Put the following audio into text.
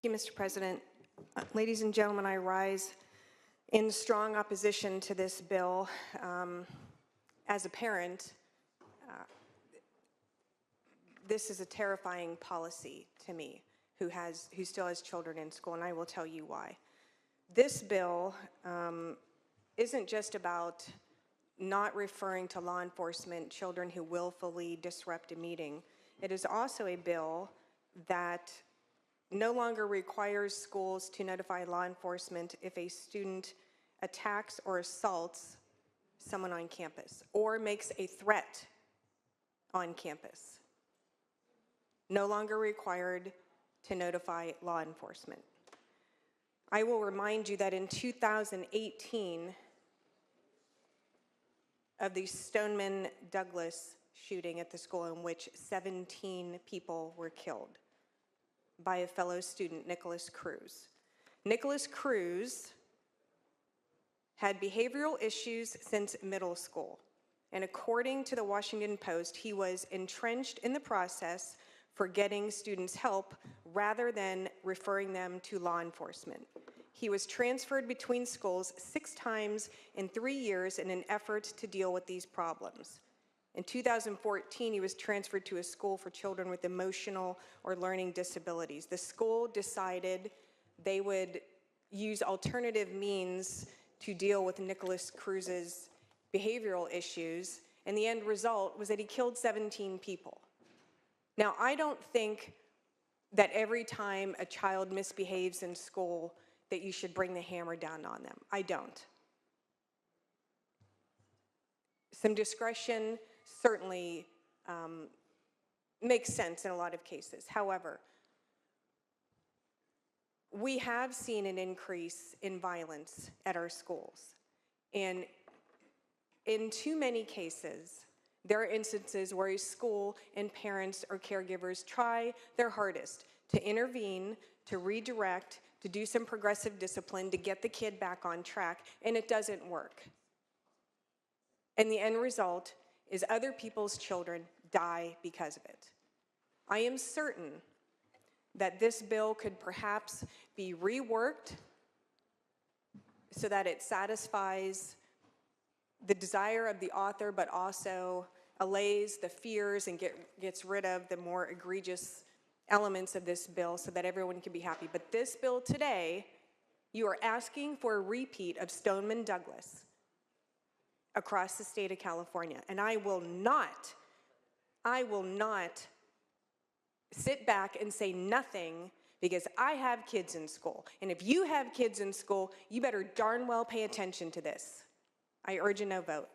Thank you, Mr. President. Ladies and gentlemen, I rise in strong opposition to this bill. As a parent, this is a terrifying policy to me, who still has children in school, and I will tell you why. This bill isn't just about not referring to law enforcement children who willfully disrupt a meeting. It is also a bill that no longer requires schools to notify law enforcement if a student attacks or assaults someone on campus or makes a threat on campus. No longer required to notify law enforcement. I will remind you that in 2018, of the Stoneman Douglas shooting at the school in which 17 people were killed by a fellow student, Nicholas Cruz. Nicholas Cruz had behavioral issues since middle school, and according to the Washington Post, he was entrenched in the process for getting students help rather than referring them to law enforcement. He was transferred between schools 6 times in 3 years in an effort to deal with these problems. In 2014, he was transferred to a school for children with emotional or learning disabilities. The school decided they would use alternative means to deal with Nicholas Cruz's behavioral issues, and the end result was that he killed 17 people. Now, I don't think that every time a child misbehaves in school that you should bring the hammer down on them. I don't. Some discretion certainly makes sense in a lot of cases. However, we have seen an increase in violence at our schools. And in too many cases, there are instances where a school and parents or caregivers try their hardest to intervene, to redirect, to do some progressive discipline, to get the kid back on track, and it doesn't work. And the end result is other people's children die because of it. I am certain that this bill could perhaps be reworked so that it satisfies the desire of the author, but also allays the fears and gets rid of the more egregious elements of this bill so that everyone can be happy. But this bill today, you are asking for a repeat of Stoneman Douglas across the state of California. And I will not sit back and say nothing because I have kids in school. And if you have kids in school, you better darn well pay attention to this. I urge a no vote.